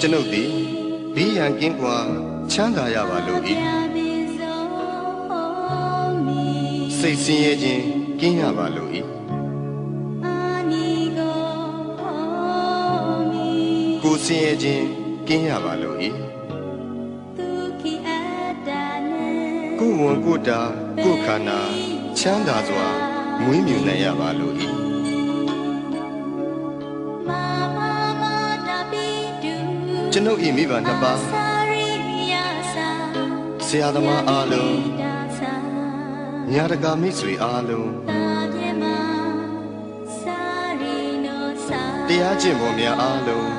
ကျွန်ုပ်သည်ဘေးရန်ကင်းကွာချမ်းသာရပါလို့၏စိတ်ဆင်းရဲခြင်းကင်းရပါလို့၏ကိုယ်ဆင်းရဲခြင်းကင်းရပါလို့၏ကိုယ်ဝန်ကိုယ်တာကိုယ်ခန္ဓာချမ်းသာစွာမွေးမြူနိုင်ရပါလို့၏ကျွန်ုပ်၏မိဘနှစ်ပါးဆရာသမားအားလုံးညာတကာမိတ်ဆွေအားလုံးတရားကျင့်ပေါ်များအားလုံး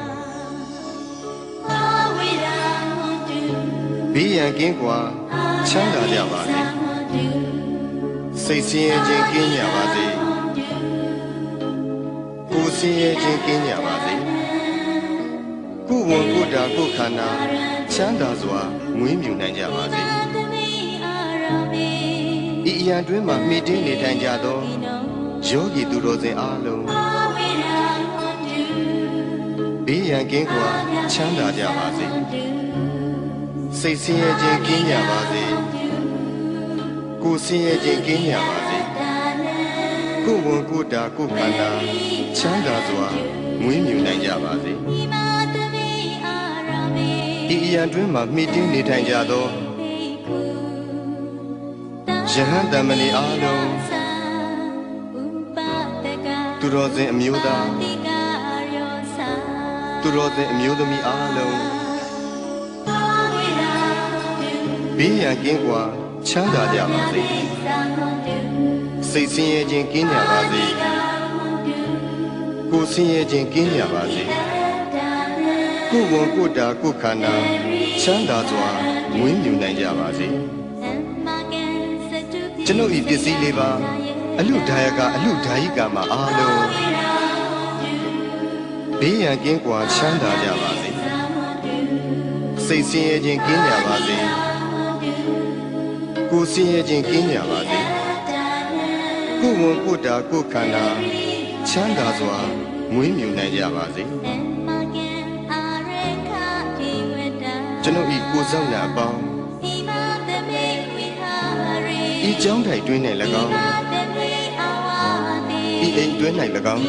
ဘေးရန်ကင်းကွာချမ်းသာကြပါစေစိတ်ဆင်းရဲခြင်းကင်းကြပါစေကိုယ်ဆင်းရဲခြင်းကင်းကြပါစေကိုယ်ဝန်ကိုယ်တာကိုယ်ခန္ဓာချမ်းသာစွာမွေးမြူနိုင်ကြပါစေဤအရာတွင်မှမိတင်းနေထိုင်ကြသောယောဂီသူတော်စင်အားလုံးဘေးရန်ကင်းကွာချမ်းသာကြပါစေစိတ်ဆင်းရဲခြင်းကင်းကြပါစေကိုယ်ဆင်းရဲခြင်းကင်းကြပါစေကိုယ်ဝန်ကိုယ်တာကိုယ်ခန္ဓာချမ်းသာစွာမွေးမြူနိုင်ကြပါစေဤအရာတွင်မှမိတင်းနေထိုင်ကြသောယဟန်တမဏေအားလုံးသူတော်စင်အမျိုးသားသူတော်စင်အမျိုးသမီးအားလုံးဘေးရန်ကင်းကွာချမ်းသာကြပါစေစိတ်ဆင်းရဲခြင်းကင်းကြပါစေကိုယ်ဆင်းရဲခြင်းကင်းကြပါစေကိုယ်ဝန်ကိုယ်တာကိုယ်ခန္ဓာချမ်းသာစွာမွေးမြူနိုင်ကြပါစေကျွန်ုပ်၏ပစ္စည်းလေးပါအလူဒါယကအလူဒါယိကာမှာအားလုံးဘေးရန်ကင်းကွာချမ်းသာကြပါစေစိတ်ဆင်းရဲခြင်းကင်းကြပါစေကိုယ်ဆင်းရဲခြင်းကင်းကြပါစေကိုယ်ဝန်ကိုယ်တာကိုယ်ခန္ဓာချမ်းသာစွာမွေးမြူနိုင်ကြပါစေကျွန်ုပ်၏ကိုယ်ဆောင်ရာအပေါင်းဤကြောင်းထိုင်တွင်း၌၎င်းဤအိမ်တွင်း၌၎င်း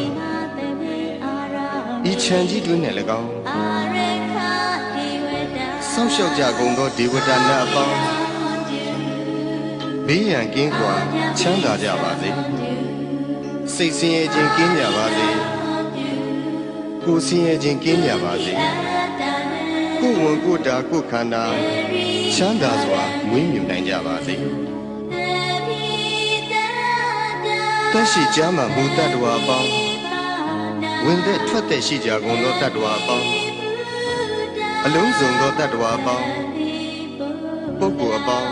ဤခြံကြီးတွင်း၌၎င်းစောင့်ရှောက်ကြကုန်သောဒေဝတာနတ်အပေါင်းဘေးရန်ကင်းကွာချမ်းသာကြပါစေစိတ်ဆင်းရဲခြင်းကင်းကြပါစေကိုယ်ဆင်းရဲခြင်းကင်းကြပါစေကိုယ်ဝန်ကိုယ်တာကိုယ်ခန္ဓာချမ်းသာစွာမွေးမြူနိုင်ကြပါစေသက်ရှိကြမှာမူတ္တဝါအပေါင်းဝင်သက်ထွက်သက်ရှိကြကုန်သောတတ္တဝါအပေါင်းအလုံးစုံသောတတ္တဝါအပေါင်းပုဂ္ဂိုလ်အပေါင်း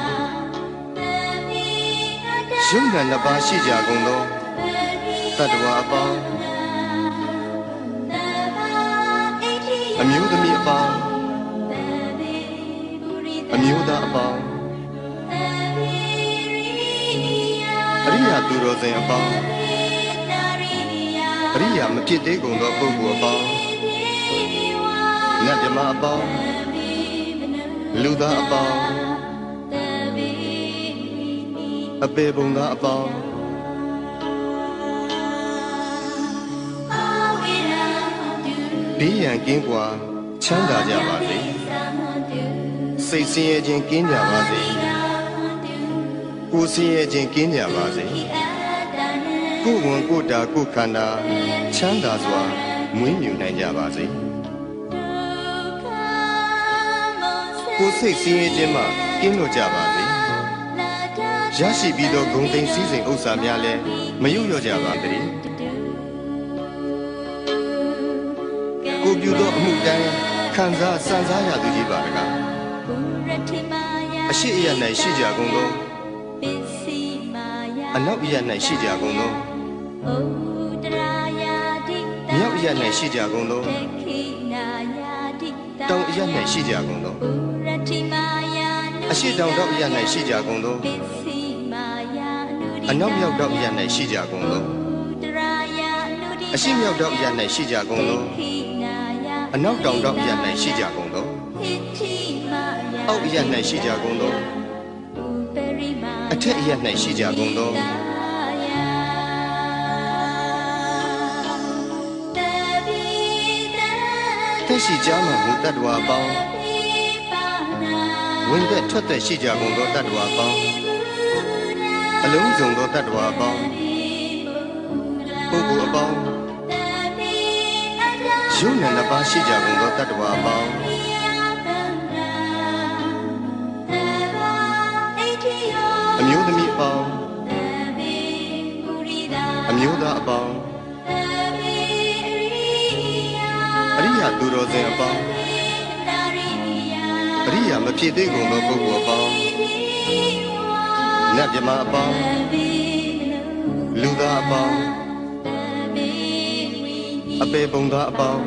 ယုံနာနှစ်ပါးရှိကြကုန်သောတတ္တဝါအပေါင်းအမျိုးသမီးအပေါင်းအမျိုးသားအပေါင်းအရိယာသူတော်စင်အပေါင်းအရိယာမဖြစ်သေးကုန်သောပုဂ္ဂိုလ်အပေါင်းနတ်မြမအပေါင်းလူသားအပေါင်းအပေပုံသားအပေါင်းဘေးရန်ကင်းကွာချမ်းသာကြပါစေစိတ်ဆင်းရဲခြင်းကင်းကြပါစေကိုယ်ဆင်းရဲခြင်းကင်းကြပါစေကိုယ်ဝန်ကိုယ်တာကိုယ်ခန္ဓာချမ်းသာစွာမွေးမြူနိုင်ကြပါစေကိုယ်စိတ်ဆင်းရဲခြင်းမှကင်းလွတ်ကြပါစေရရှိပြီးသောဂုဏ်သိမ်းစည်းစိမ်ဥစ္စာများလည်းမယုတ်လျော့ကြပါစေကိုပြုသောအမှုတိုင်းခံစားစံစားရသူကြီးပါတကားအရှိအယ၌ရှိကြကုန်သောအနောက်အယ၌ရှိကြကုန်သောမြောက်အယ၌ရှိကြကုန်သောတောင်အယ၌ရှိကြကုန်သောအရှိတောင်တောက်အယ၌ရှိကြကုန်သောအနောက်မြောက်တောက်အယ၌ရှိကြကုန်သောအရှိမြောက်တောက်အယ၌ရှိကြကုန်သော အနောက်တောင်တောင်ရ၌ရှိကြကုန်သောအောက်ရ၌ရှိကြကုန်သောအထက်ရ၌ရှိကြကုန်သောသက်ရှိကြမှမူတတ္တဝါပေါင်းဝင်သက်ထွက်သက်ရှိကြကုန်သောတတ္တဝါပေါင်းအလုံးစုံသောတတ္တဝါပေါင်းပုဂ္ဂိုလ်အပေါင်းယုံနာနှစ်ပါးရှိကြကုန်သောတတ္တဝါအပေါင်းအမျိုးသမီးအပေါင်းအမျိုးသားအပေါင်းအရိယာသူတော်စင်အပေါင်းအရိယာမဖြစ်သေးကုန်သောပုဂ္ဂိုလ်အပေါင်းနတ်မြမအပေါင်းလူသားအပေါင်းအပေပုံသားအပေါင်း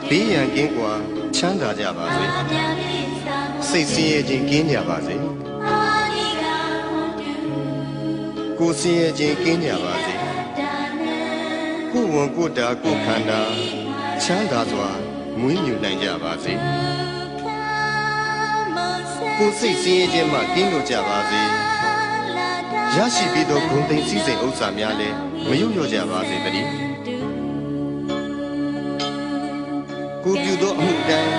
ဘေးရန်ကင်းကွာချမ်းသာကြပါစေစိတ်ဆင်းရဲခြင်းကင်းကြပါစေကိုယ်ဆင်းရဲခြင်းကင်းကြပါစေကိုယ်ဝန်ကိုယ်တာကိုယ်ခန္ဓာချမ်းသာစွာမွေးမြူနိုင်ကြပါစေကိုယ်စိတ်ဆင်းရဲခြင်းမှကင်းလို့ကြပါစေရရှိပြီးသောဂုဏ်သိမ်းစည်းစိမ်ဥစ္စာများလည်းမယုံလျော့ကြပါစေတည်းကိုပြုသောအမှုတိုင်း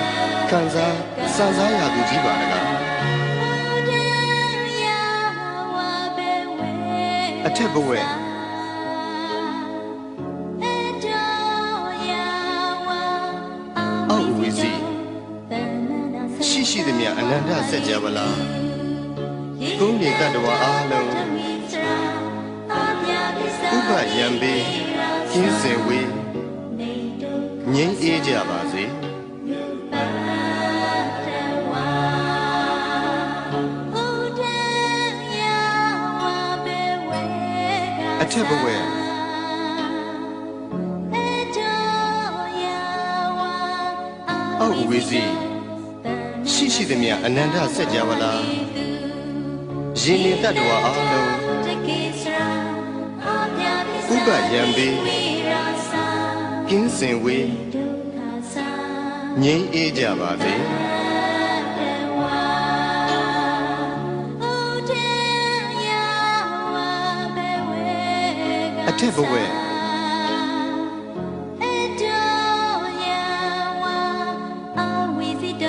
ခံစားစံစားရသူကြီးပါတကားအထက်ဘဝအောက်ဝီစီရှိသည်မြအနန္တစัจ java လာကုန်းနေတတ္တဝါအားလုံးဥပယံပေကျင်းစင်ဝေးငြိမ်းအေးကြပါစေအထက်ဘဝအောက်ဝီစီရှိသည်မြအနန္တစัจ java လာရင်နေတတ္တဝါအားလုံးဥပယံပေကင်းစင်ဝေးငြိမ်းအေးကြပါစေအထက်ဘဝ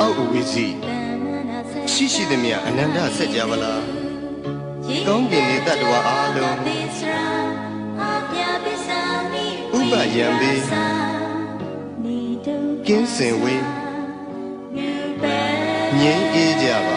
အောက်ဝီစီရှိသည်မြအနန္တစัจ java လာကောင်းကင်နေတတ္တဝါအားလုံးဥပယံပေကင်းစင်ဝေးငြိမ်းအေးကြပါ